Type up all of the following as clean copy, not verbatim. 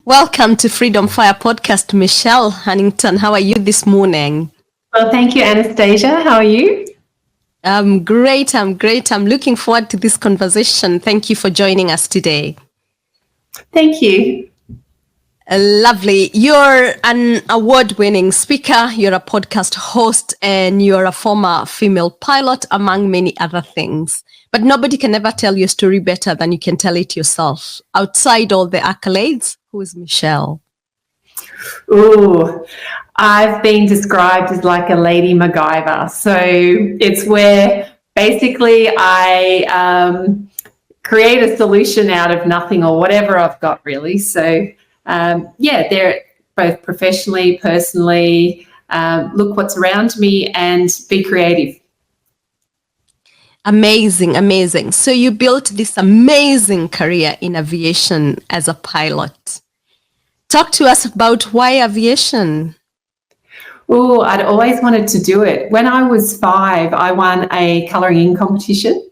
Welcome to Freedom Fire Podcast, Michelle Huntington. How are you this morning? Well, thank you, Annastacia. How are you? I'm great. I'm looking forward to this conversation. Thank you for joining us today. Thank you. Lovely. You're an award-winning speaker, you're a podcast host, and you're a former female pilot, among many other things. But nobody can ever tell your story better than you can tell it yourself. Outside all the accolades, who is Michelle? Ooh, I've been described as like a lady MacGyver. So it's where basically I create a solution out of nothing or whatever I've got, really. So they're both professionally, personally, look what's around me and be creative. Amazing. So you built this amazing career in aviation as a pilot. Talk to us about why aviation. Oh, I'd always wanted to do it. When I was 5, I won a colouring in competition,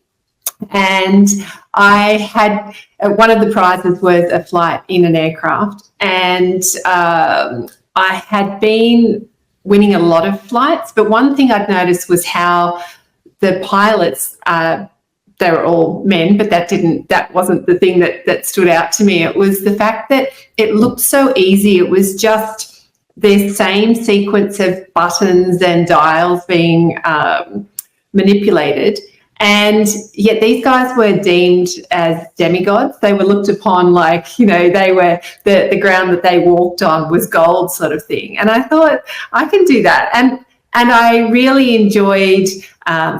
and I had one of the prizes was a flight in an aircraft, and I had been winning a lot of flights, but one thing I'd noticed was how the pilots, they were all men, but that wasn't the thing that stood out to me. It was the fact that it looked so easy. It was just the same sequence of buttons and dials being manipulated. And yet these guys were deemed as demigods. They were looked upon like, they were the ground that they walked on was gold sort of thing. And I thought, I can do that. And I really enjoyed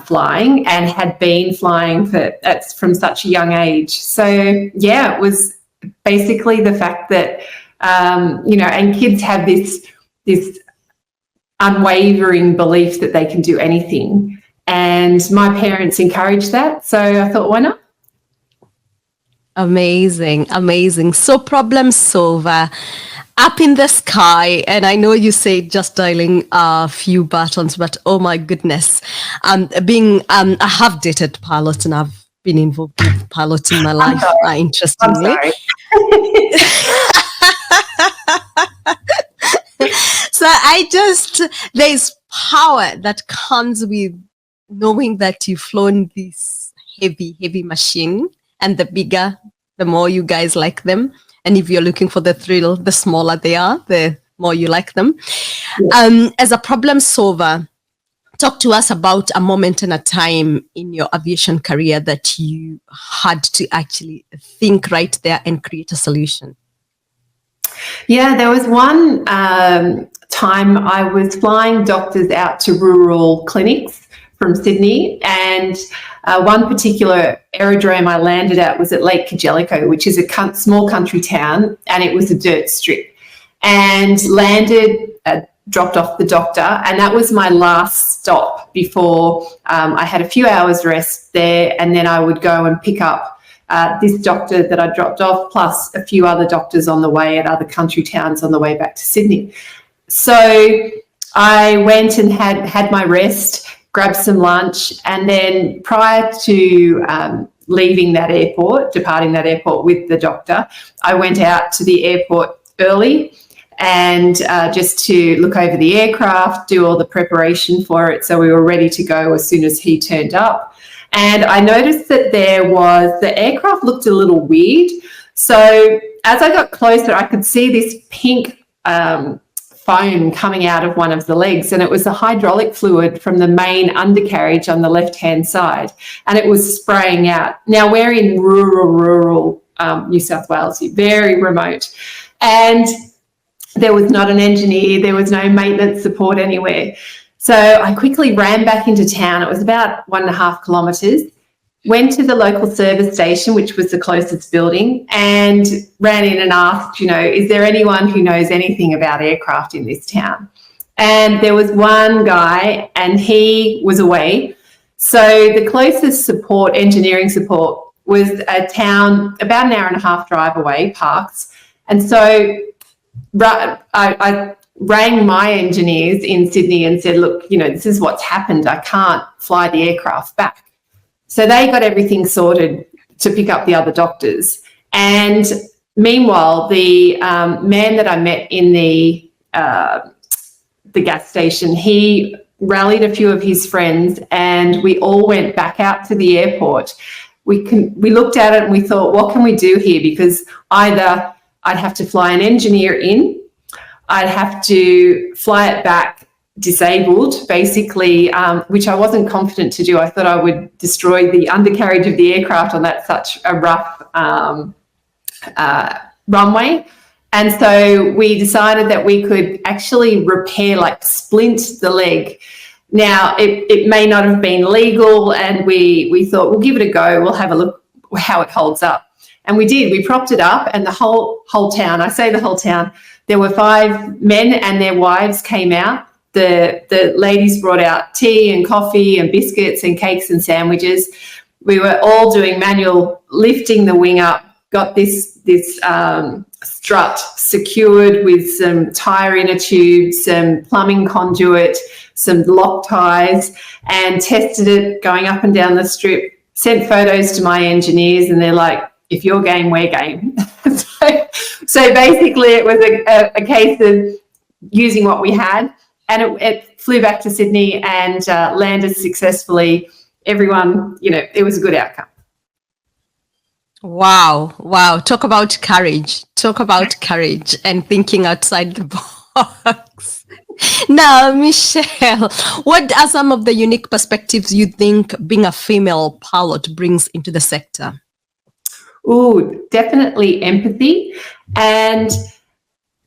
flying and had been flying from such a young age. So, it was basically the fact that, and kids have this unwavering belief that they can do anything. And my parents encouraged that. So I thought, why not? Amazing. So problem solver. Up in the sky, and I know you say just dialing a few buttons, but oh my goodness, I have dated pilots and I've been involved with pilots in my life, interestingly. I'm sorry. So there's power that comes with knowing that you've flown this heavy machine, and the bigger, the more you guys like them. And if you're looking for the thrill, the smaller they are, the more you like them. Yeah. As a problem solver, talk to us about a moment and a time in your aviation career that you had to actually think right there and create a solution. Yeah, there was one time I was flying doctors out to rural clinics from Sydney, and one particular aerodrome I landed at was at Lake Kajelico, which is a small country town, and it was a dirt strip. And landed, dropped off the doctor, and that was my last stop before I had a few hours rest there, and then I would go and pick up this doctor that I dropped off, plus a few other doctors on the way at other country towns on the way back to Sydney. So I went and had my rest, grabbed some lunch, and then prior to departing that airport with the doctor, I went out to the airport early and just to look over the aircraft, do all the preparation for it, so we were ready to go as soon as he turned up. And I noticed that the aircraft looked a little weird. So as I got closer, I could see this pink foam coming out of one of the legs, and it was the hydraulic fluid from the main undercarriage on the left-hand side, and it was spraying out. Now, we're in rural New South Wales, very remote, and there was not an engineer, there was no maintenance support anywhere. So I quickly ran back into town. It was about 1.5 kilometres, went to the local service station, which was the closest building, and ran in and asked, is there anyone who knows anything about aircraft in this town? And there was one guy, and he was away. So the closest engineering support, was a town about an hour and a half drive away, Parks. And so I rang my engineers in Sydney and said, look, this is what's happened. I can't fly the aircraft back. So they got everything sorted to pick up the other doctors. And meanwhile, the man that I met in the gas station, he rallied a few of his friends, and we all went back out to the airport. We looked at it and we thought, what can we do here? Because either I'd have to fly an engineer in, I'd have to fly it back disabled, basically, which I wasn't confident to do. I thought I would destroy the undercarriage of the aircraft on that such a rough runway. And so we decided that we could actually repair, like splint the leg. Now, it may not have been legal, and we thought, we'll give it a go. We'll have a look how it holds up. And we did. We propped it up, and the whole town, I say the whole town, there were 5 men and their wives came out. The ladies brought out tea and coffee and biscuits and cakes and sandwiches. We were all doing manual lifting the wing up, got this strut secured with some tire inner tubes, some plumbing conduit, some lock ties, and tested it going up and down the strip, sent photos to my engineers, and they're like, if you're game, we're game. so basically it was a case of using what we had, and it flew back to Sydney and landed successfully. Everyone, it was a good outcome. Wow. Talk about courage and thinking outside the box. Now, Michelle, what are some of the unique perspectives you think being a female pilot brings into the sector? Oh, definitely empathy. And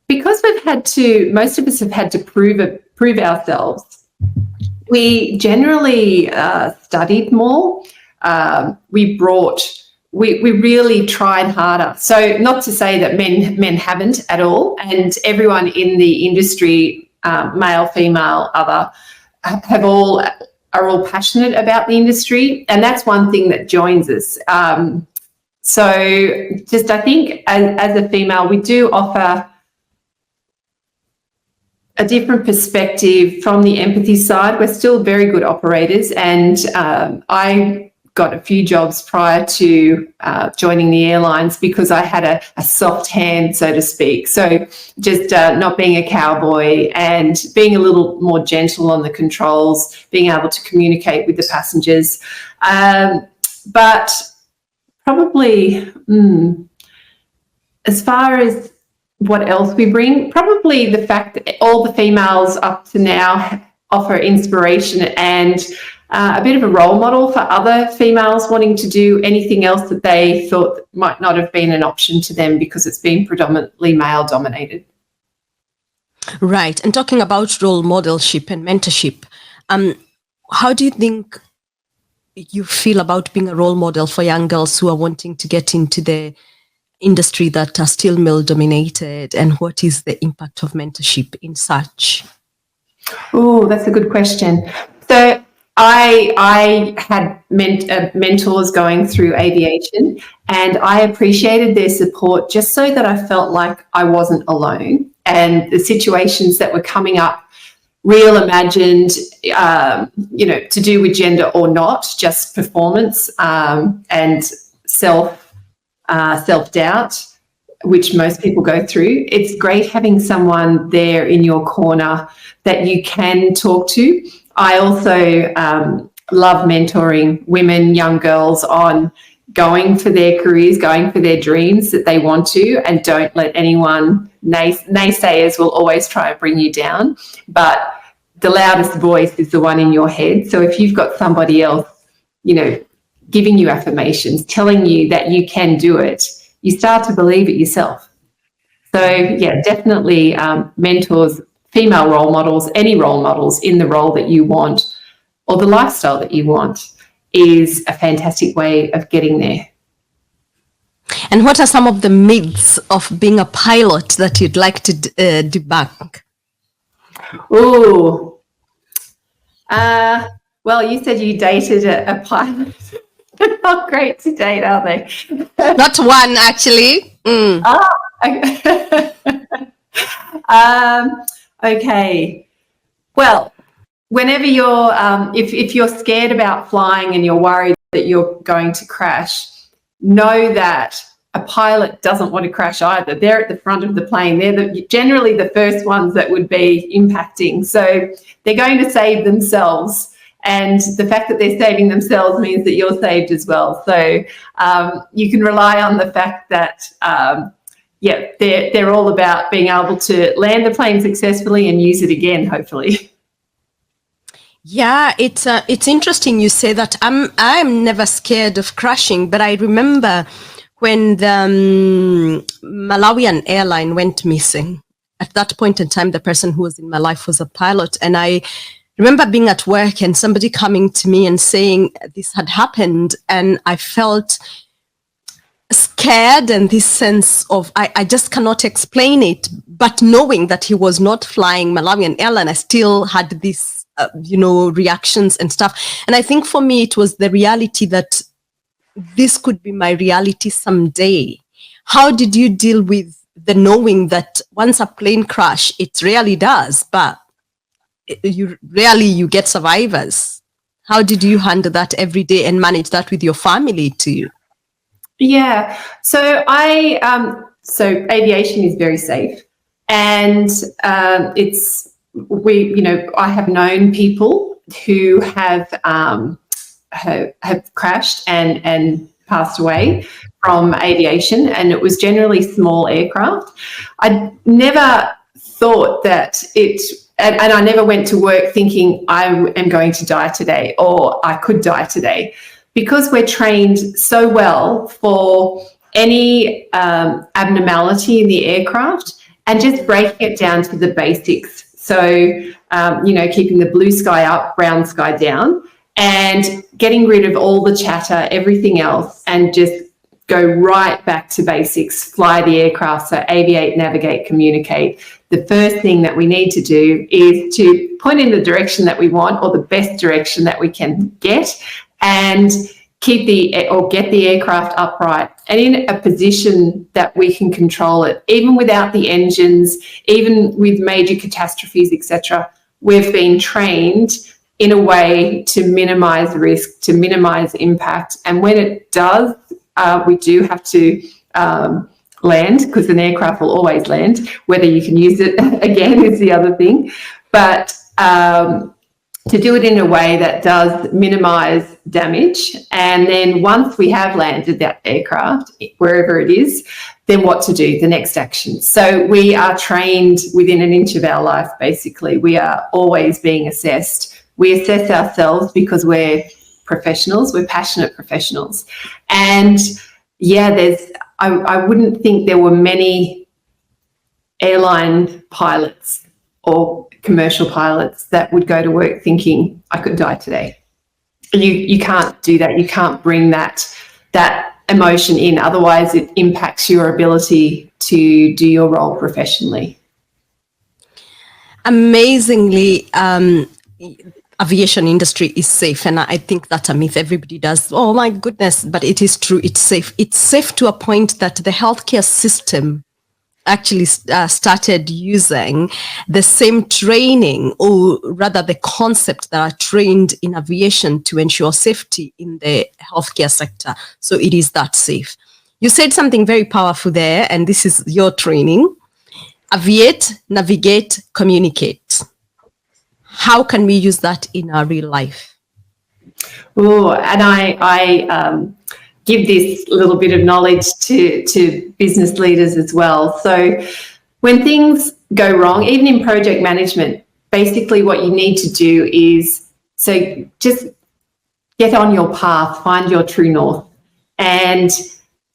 because most of us have had to prove ourselves, we generally studied more. We really tried harder. So not to say that men haven't at all, and everyone in the industry, male, female, other, are all passionate about the industry, and that's one thing that joins us. So just I think as a female, we do offer a different perspective from the empathy side. We're still very good operators, and I got a few jobs prior to joining the airlines because I had a soft hand, so to speak. So just not being a cowboy and being a little more gentle on the controls, being able to communicate with the passengers. But probably as far as what else we bring, probably the fact that all the females up to now offer inspiration and a bit of a role model for other females wanting to do anything else that they thought might not have been an option to them because it's been predominantly male dominated. Right. And talking about role modelship and mentorship, how do you think you feel about being a role model for young girls who are wanting to get into the industry that are still male dominated, and what is the impact of mentorship in such? Oh, that's a good question. So I had mentors going through aviation, and I appreciated their support just so that I felt like I wasn't alone, and the situations that were coming up, real, imagined, to do with gender or not, just performance and self-doubt, which most people go through. It's great having someone there in your corner that you can talk to. I also love mentoring women, young girls on going for their careers, going for their dreams that they want to, and don't let anyone, naysayers will always try and bring you down, but the loudest voice is the one in your head. So if you've got somebody else, giving you affirmations, telling you that you can do it, you start to believe it yourself. So yeah, definitely mentors, female role models, any role models in the role that you want or the lifestyle that you want is a fantastic way of getting there. And what are some of the myths of being a pilot that you'd like to debunk? Oh, well, you said you dated a pilot. Not great to date, are they? Not one, actually. Oh, okay. Well, whenever you're, if you're scared about flying and you're worried that you're going to crash, know that a pilot doesn't want to crash either. They're at the front of the plane. They're generally the first ones that would be impacting. So they're going to save themselves. And the fact that they're saving themselves means that you're saved as well. So you can rely on the fact that, they're all about being able to land the plane successfully and use it again, hopefully. Yeah, it's interesting you say that. I'm never scared of crashing, but I remember when the Malawian airline went missing. At that point in time, the person who was in my life was a pilot, and I remember being at work and somebody coming to me and saying this had happened, and I felt scared, and this sense of I just cannot explain it, but knowing that he was not flying Malawian airline, I still had this reactions and stuff. And I think for me it was the reality that this could be my reality someday. How did you deal with the knowing that once a plane crash, it rarely does, but you get survivors? How did you handle that every day and manage that with your family too? Yeah, so aviation is very safe, and I have known people who have crashed and passed away from aviation, and it was generally small aircraft. I never thought that and I never went to work thinking I am going to die today or I could die today, because we're trained so well for any abnormality in the aircraft and just breaking it down to the basics. So, keeping the blue sky up, brown sky down, and getting rid of all the chatter, everything else, and just go right back to basics, fly the aircraft, so aviate, navigate, communicate. The first thing that we need to do is to point in the direction that we want, or the best direction that we can get, and get the aircraft upright and in a position that we can control it, even without the engines, even with major catastrophes, etc. We've been trained in a way to minimize risk, to minimize impact. And when it does, we do have to land, because an aircraft will always land. Whether you can use it again is the other thing. But to do it in a way that does minimize damage. And then once we have landed that aircraft, wherever it is, then what to do, the next action. So we are trained within an inch of our life, basically. We are always being assessed. We assess ourselves because we're professionals, we're passionate professionals. And I wouldn't think there were many airline pilots or commercial pilots that would go to work thinking I could die today. You can't do that. You can't bring that emotion in. Otherwise, it impacts your ability to do your role professionally. Amazingly, aviation industry is safe, and I think that's a myth. Everybody does, oh my goodness, but it is true. It's safe. It's safe to a point that the healthcare system actually started using the same training, or rather the concept that are trained in aviation to ensure safety in the healthcare sector. So it is that safe. You said something very powerful there, and this is your training. Aviate, navigate, communicate. How can we use that in our real life? Oh, and I give this little bit of knowledge to business leaders as well. So when things go wrong, even in project management, basically what you need to do is, so just get on your path, find your true north, and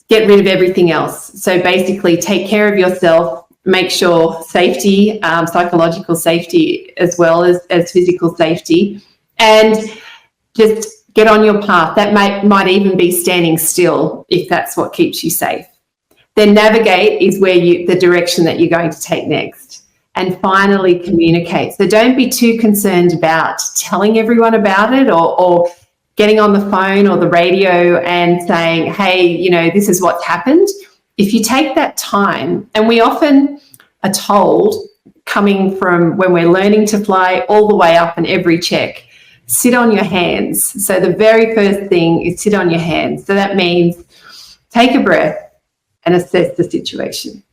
get rid of everything else. So basically take care of yourself, make sure safety, psychological safety as well as physical safety, and just get on your path. That might even be standing still if that's what keeps you safe. Then navigate is where the direction that you're going to take next. And finally, communicate. So don't be too concerned about telling everyone about it or getting on the phone or the radio and saying, hey, this is what's happened. If you take that time, and we often are told, coming from when we're learning to fly all the way up and every check, sit on your hands. So the very first thing is sit on your hands. So that means take a breath, and assess the situation.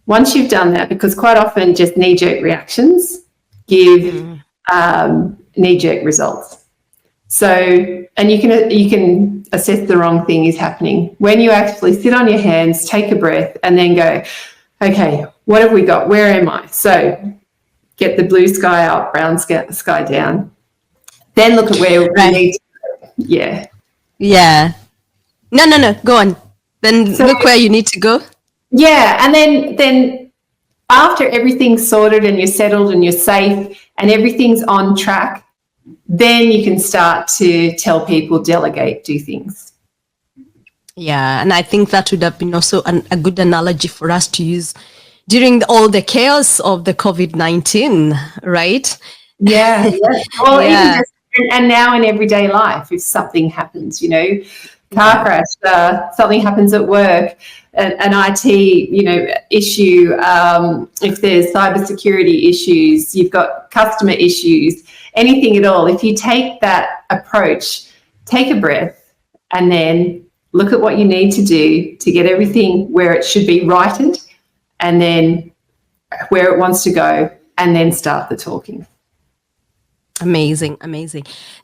Once you've done that, because quite often just knee-jerk reactions give knee-jerk results. So, and you can assess the wrong thing is happening. When you actually sit on your hands, take a breath, and then go, okay, what have we got? Where am I? So get the blue sky up, brown sky down. Then look at where we need to go. Yeah. Yeah. No. Go on. Then look where you need to go. Yeah. And then after everything's sorted and you're settled and you're safe and everything's on track, then you can start to tell people, delegate, do things. Yeah. And I think that would have been also a good analogy for us to use during all the chaos of the COVID-19, right? Yeah. Well, even just, and now in everyday life, if something happens, car crash, something happens at work, an IT, issue, if there's cybersecurity issues, you've got customer issues, anything at all. If you take that approach, take a breath, and then look at what you need to do to get everything where it should be righted, and then where it wants to go, and then start the talking. Amazing.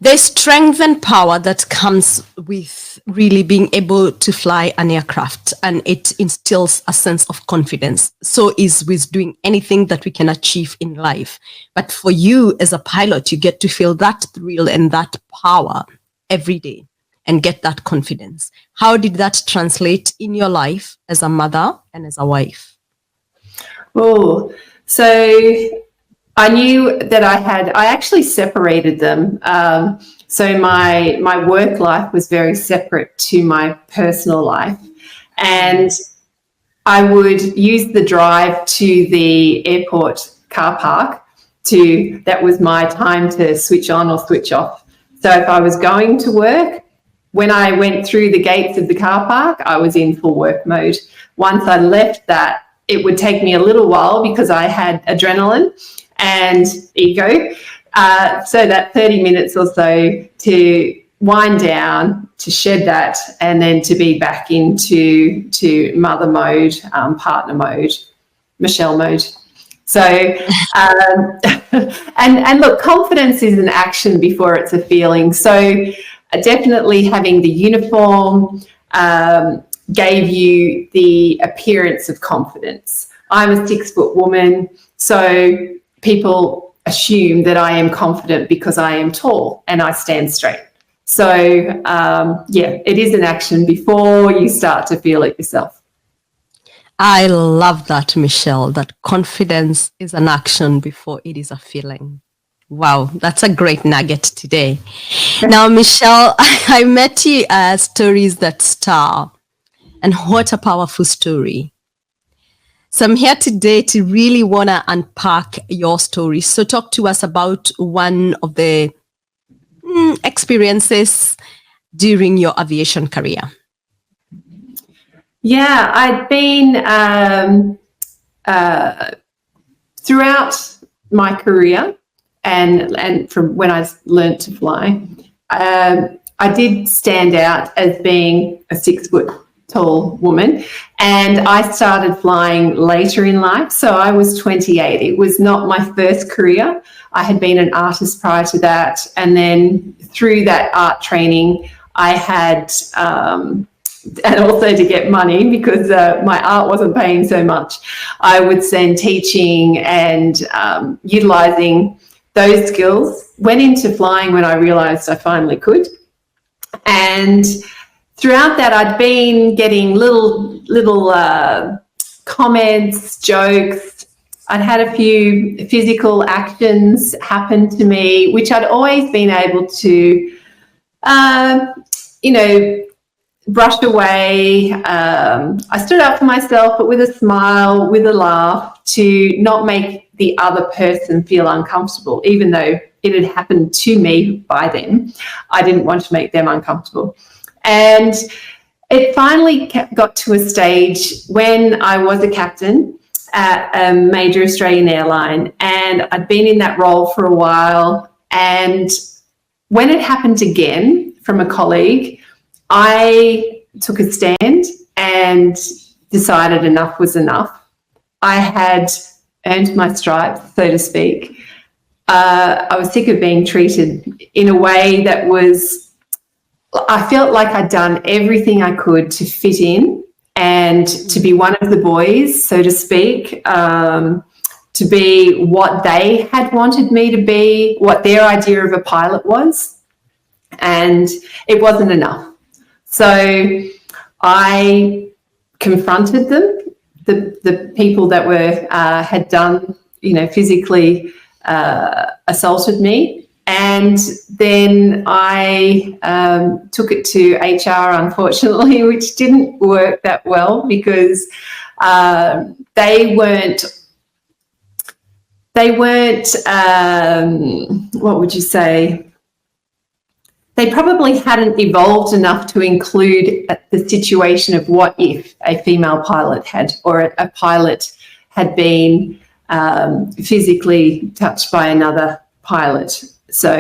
There's strength and power that comes with really being able to fly an aircraft, and it instills a sense of confidence. So is with doing anything that we can achieve in life. But for you as a pilot, you get to feel that thrill and that power every day and get that confidence. How did that translate in your life as a mother and as a wife? Oh, so I knew that I actually separated them. So my work life was very separate to my personal life. And I would use the drive to the airport car park that was my time to switch on or switch off. So if I was going to work, when I went through the gates of the car park, I was in full work mode. Once I left that, it would take me a little while because I had adrenaline and ego. So that 30 minutes or so to wind down, to shed that, and then to be back into mother mode, partner mode, Michelle mode. So, and look, confidence is an action before it's a feeling. So definitely having the uniform gave you the appearance of confidence. I'm a 6-foot woman, so people assume that I am confident because I am tall and I stand straight. So, it is an action before you start to feel it yourself. I love that, Michelle, that confidence is an action before it is a feeling. Wow, that's a great nugget today. Now, Michelle, I met you as Stories That Star, and what a powerful story. So I'm here today to really want to unpack your story. So talk to us about one of the experiences during your aviation career. Yeah, I'd been throughout my career and from when I learned to fly, I did stand out as being a 6-foot tall woman, and I started flying later in life. So I was 28. It was not my first career. I had been an artist prior to that, and then through that art training, I had and also to get money because my art wasn't paying so much, I would send teaching and utilising those skills. Went into flying when I realised I finally could. And throughout that, I'd been getting little comments, jokes. I'd had a few physical actions happen to me, which I'd always been able to, brush away. I stood up for myself, but with a smile, with a laugh, to not make the other person feel uncomfortable, even though it had happened to me by them. I didn't want to make them uncomfortable. And it finally got to a stage when I was a captain at a major Australian airline, and I'd been in that role for a while. And when it happened again from a colleague, I took a stand and decided enough was enough. I had earned my stripes, so to speak. I was sick of being treated in a way that was, I felt like I'd done everything I could to fit in and to be one of the boys, so to speak, to be what they had wanted me to be, what their idea of a pilot was, and it wasn't enough. So I confronted them, the people that were had done, physically assaulted me, and then I took it to HR, unfortunately, which didn't work that well because they weren't what would you say? They probably hadn't evolved enough to include the situation of what if a female pilot had, or a pilot had been physically touched by another pilot. So,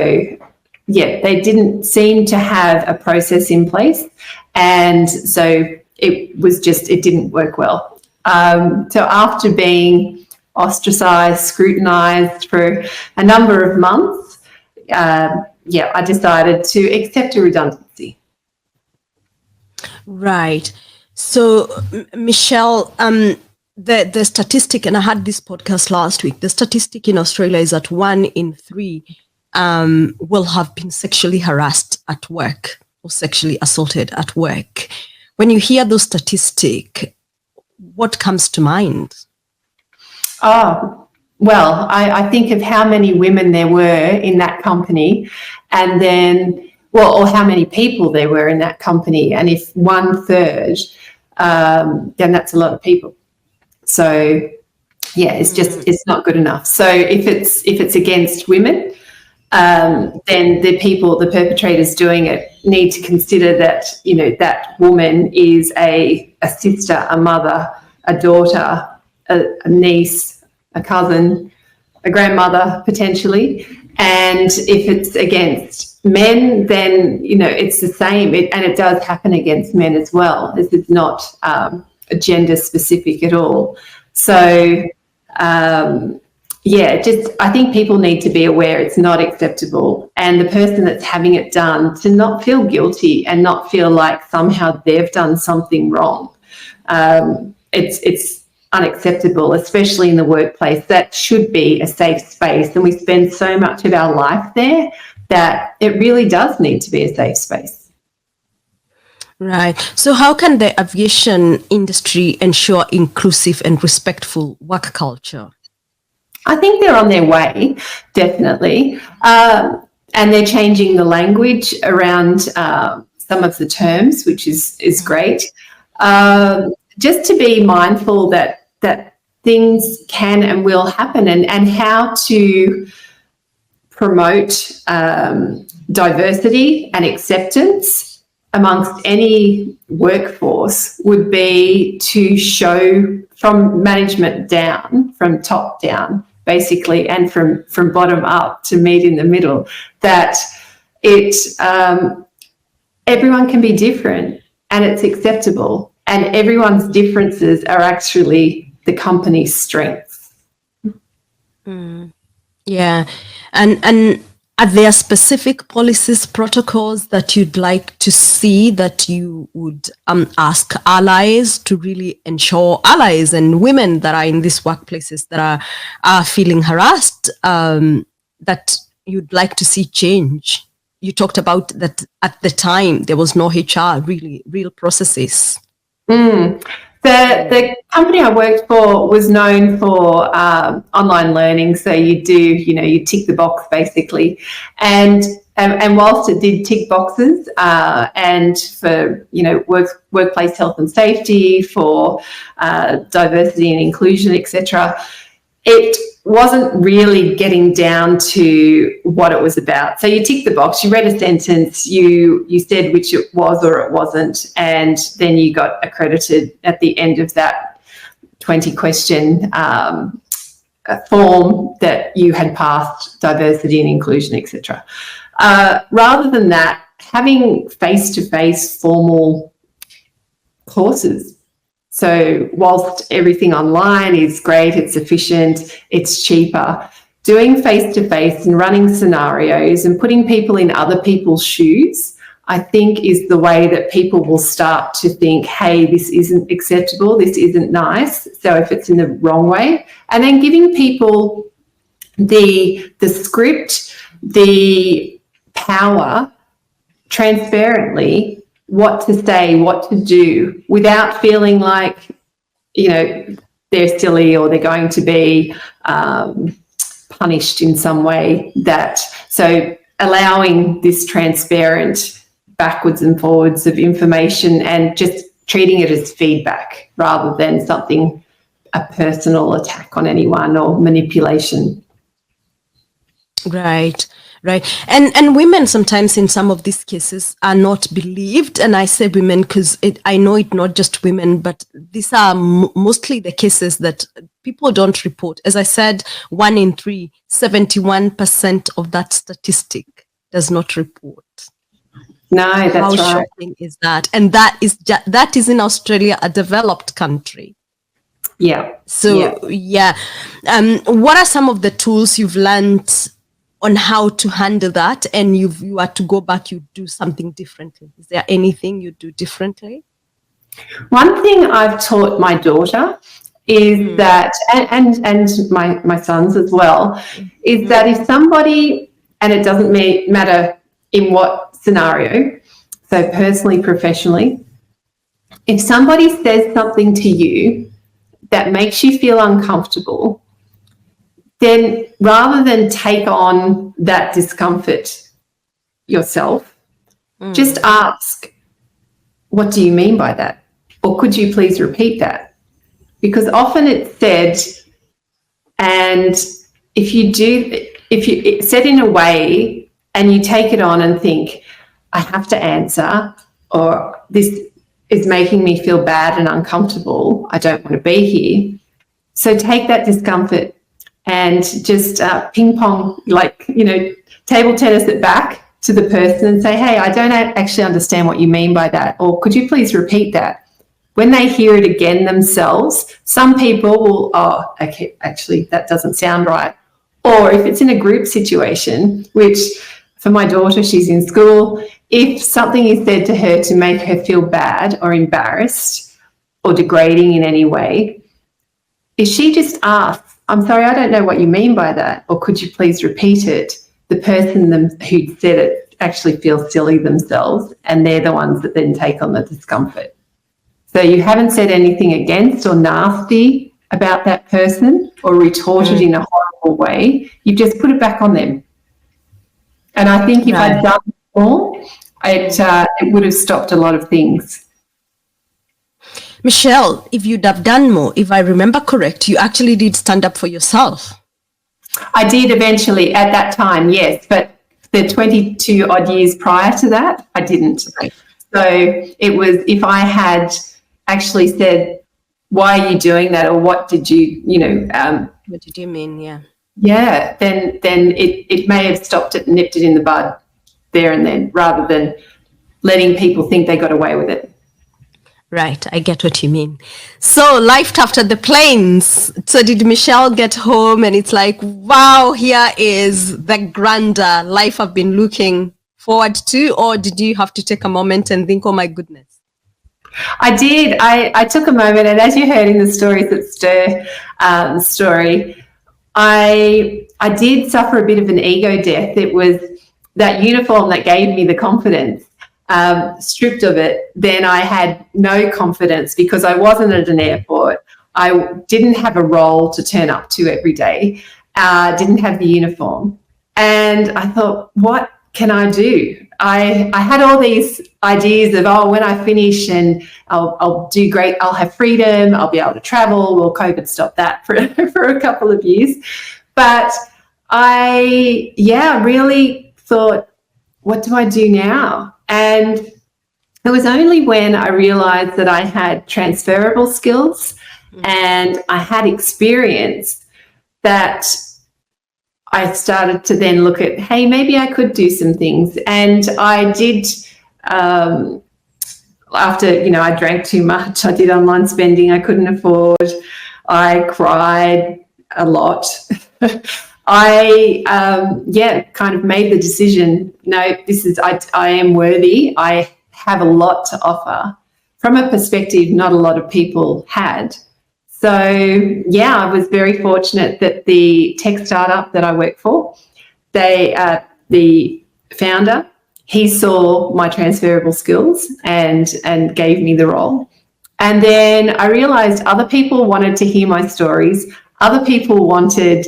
yeah, they didn't seem to have a process in place. And so it didn't work well. So after being ostracized, scrutinized for a number of months, I decided to accept a redundancy. Right. So, Michelle, the statistic, and I had this podcast last week, the statistic in Australia is that 1 in 3 will have been sexually harassed at work or sexually assaulted at work. When you hear those statistics, what comes to mind? Oh, well, I think of how many women there were in that company, and then, or how many people there were in that company. And if 1/3, then that's a lot of people. So, yeah, it's not good enough. So if it's against women, then the perpetrators doing it need to consider that, that woman is a sister, a mother, a daughter, a niece, a cousin, a grandmother, potentially. And if it's against men, then, it's the same. And it does happen against men as well. This is not gender specific at all. So, I think people need to be aware it's not acceptable, and the person that's having it done to not feel guilty and not feel like somehow they've done something wrong. It's unacceptable, especially in the workplace. That should be a safe space, and we spend so much of our life there that it really does need to be a safe space. Right. So how can the aviation industry ensure inclusive and respectful work culture? I think they're on their way, definitely. And they're changing the language around some of the terms, which is great. Just to be mindful that things can and will happen, and how to promote diversity and acceptance amongst any workforce would be to show from management down, from top down, basically, and from bottom up to meet in the middle, that everyone can be different and it's acceptable, and everyone's differences are actually the company's strengths. Yeah. And are there specific policies, protocols that you'd like to see that you would ask allies to really ensure, allies and women that are in these workplaces that are feeling harassed, that you'd like to see change? You talked about that at the time there was no HR, real processes. The company I worked for was known for online learning. So you tick the box basically. And whilst it did tick boxes and for, workplace health and safety, for diversity and inclusion, etc., it wasn't really getting down to what it was about. So you tick the box, you read a sentence, you said which it was or it wasn't, and then you got accredited at the end of that 20-question form that you had passed diversity and inclusion, etc. Rather than that, having face-to-face formal courses. So whilst everything online is great, it's efficient, it's cheaper, doing face-to-face and running scenarios and putting people in other people's shoes, I think, is the way that people will start to think, hey, this isn't acceptable, this isn't nice. So if it's in the wrong way, and then giving people the script, the power, transparently, what to say, what to do, without feeling like, they're silly or they're going to be punished in some way. So allowing this transparent backwards and forwards of information and just treating it as feedback rather than something, a personal attack on anyone or manipulation. Right. And women sometimes in some of these cases are not believed. And I say women because I know it's not just women, but these are mostly the cases that people don't report. As I said, 1 in 3, 71% of that statistic does not report. No, that's How right. shocking is that? And that is in Australia, a developed country. Yeah. So, what are some of the tools you've learned on how to handle that, and you are to go back, you do something differently? Is there anything you do differently? One thing I've taught my daughter is that, and my sons as well, is that if somebody, and it doesn't matter in what scenario, so personally, professionally, if somebody says something to you that makes you feel uncomfortable, then rather than take on that discomfort yourself, just ask, what do you mean by that? Or could you please repeat that? Because often it's said, and if it's said in a way and you take it on and think, I have to answer, or this is making me feel bad and uncomfortable, I don't want to be here. So take that discomfort and just ping pong, table tennis it back to the person and say, hey, I don't actually understand what you mean by that, or could you please repeat that? When they hear it again themselves, some people will, oh, okay, actually, that doesn't sound right. Or if it's in a group situation, which for my daughter, she's in school, if something is said to her to make her feel bad or embarrassed or degrading in any way, if she just asks, I'm sorry, I don't know what you mean by that, or could you please repeat it, the person who said it actually feels silly themselves, and they're the ones that then take on the discomfort. So you haven't said anything against or nasty about that person or retorted in a horrible way. You've just put it back on them. And I think if I'd done more, it would have stopped a lot of things. Michelle, if you'd have done more, if I remember correct, you actually did stand up for yourself. I did eventually at that time, yes, but the 22 odd years prior to that, I didn't. Right. So it was, if I had actually said, why are you doing that? Or what did you, What did you mean? Yeah. Yeah, then it may have stopped it and nipped it in the bud there and then, rather than letting people think they got away with it. Right, I get what you mean. So life after the planes. So did Michelle get home and it's like, wow, here is the grander life I've been looking forward to? Or did you have to take a moment and think, oh my goodness? I did. I took a moment, and as you heard in the Stories That Stir story, I did suffer a bit of an ego death. It was that uniform that gave me the confidence. Stripped of it, then I had no confidence because I wasn't at an airport. I didn't have a role to turn up to every day. Didn't have the uniform. And I thought, what can I do? I had all these ideas of, when I finish and I'll do great, I'll have freedom, I'll be able to travel. Well, COVID stopped that for a couple of years. But I really thought, what do I do now? And it was only when I realised that I had transferable skills and I had experience that I started to then look at, hey, maybe I could do some things. And I did, after, I drank too much, I did online spending I couldn't afford, I cried a lot. I, kind of made the decision, no, I am worthy. I have a lot to offer from a perspective not a lot of people had. So, I was very fortunate that the tech startup that I work for, the founder, he saw my transferable skills and gave me the role. And then I realized other people wanted to hear my stories. Other people wanted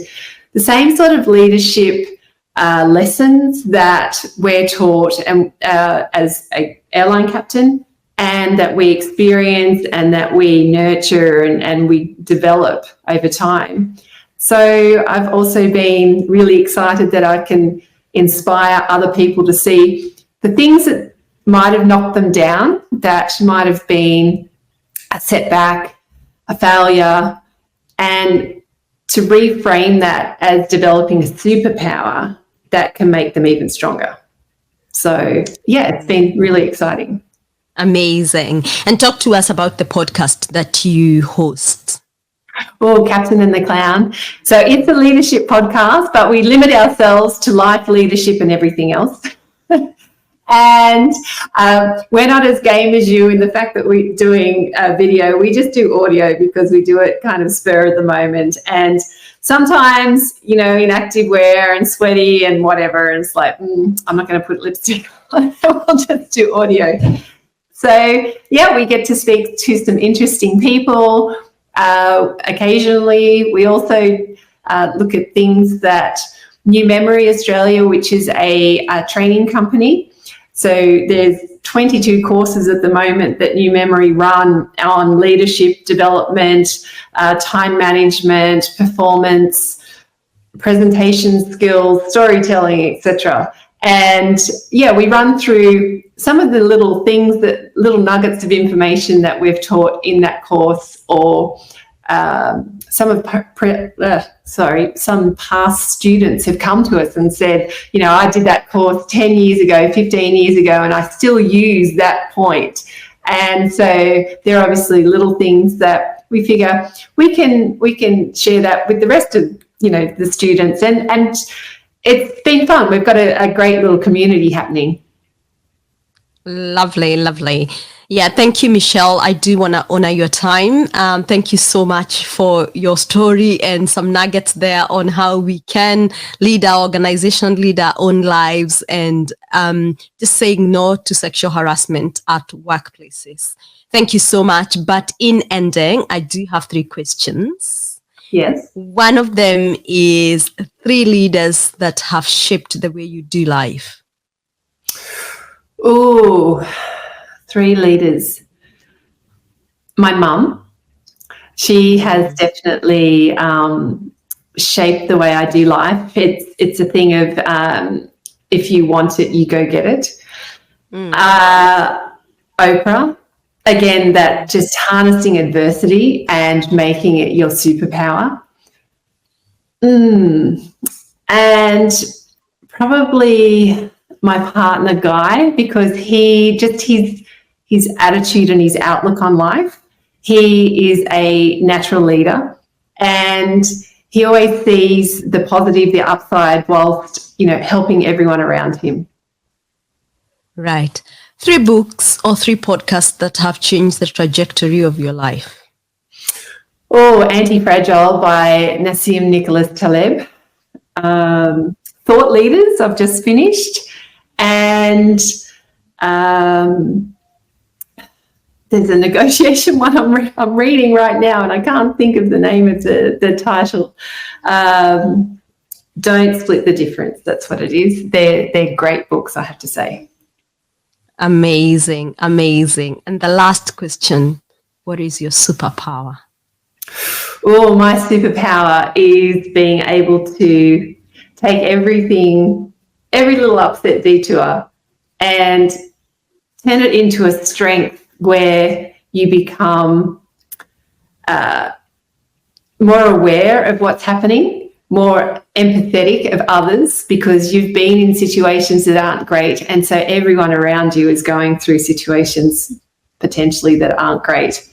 the same sort of leadership lessons that we're taught as an airline captain, and that we experience and that we nurture and we develop over time. So I've also been really excited that I can inspire other people to see the things that might have knocked them down, that might have been a setback, a failure, and to reframe that as developing a superpower that can make them even stronger. So, it's been really exciting. Amazing. And talk to us about the podcast that you host. Oh, Captain and the Clown. So it's a leadership podcast, but we limit ourselves to life, leadership, and everything else. And we're not as game as you in the fact that we're doing video. We just do audio because we do it kind of spur of the moment. And sometimes, in active wear and sweaty and whatever, and it's like, I'm not going to put lipstick on. We'll just do audio. So, we get to speak to some interesting people. Occasionally, we also look at things that New Memory Australia, which is a training company. So there's 22 courses at the moment that New Memory run on leadership development, time management, performance, presentation skills, storytelling, etc. And we run through some of the little things, little nuggets of information that we've taught in that course, or some past students have come to us and said, I did that course 10 years ago, 15 years ago, and I still use that point. And so there are obviously little things that we figure we can share that with the rest of, the students. And it's been fun. We've got a great little community happening. Lovely, lovely. Yeah, thank you, Michelle. I do want to honor your time. Thank you so much for your story and some nuggets there on how we can lead our organization, lead our own lives, and just saying no to sexual harassment at workplaces. Thank you so much. But in ending, I do have 3 questions. Yes. One of them is 3 leaders that have shaped the way you do life. Oh, 3 leaders. My mum, she has definitely shaped the way I do life. It's a thing of if you want it, you go get it. Oprah, again, that just harnessing adversity and making it your superpower. And probably my partner, Guy, because his attitude and his outlook on life. He is a natural leader, and he always sees the positive, the upside, whilst, helping everyone around him. Right. 3 books or 3 podcasts that have changed the trajectory of your life. Oh, Anti-Fragile by Nassim Nicholas Taleb. Thought Leaders, I've just finished. And there's a negotiation one I'm reading right now, and I can't think of the name of the title. Don't Split the Difference. That's what it is. They're great books, I have to say. Amazing, amazing. And the last question, what is your superpower? Oh, my superpower is being able to take every little upset detour, and turn it into a strength where you become more aware of what's happening, more empathetic of others, because you've been in situations that aren't great, and so everyone around you is going through situations potentially that aren't great.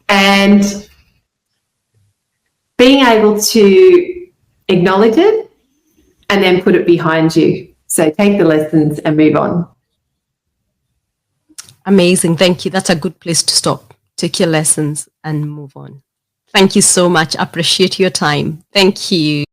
And being able to acknowledge it and then put it behind you. So take the lessons and move on. Amazing. Thank you. That's a good place to stop. Take your lessons and move on. Thank you so much. Appreciate your time. Thank you.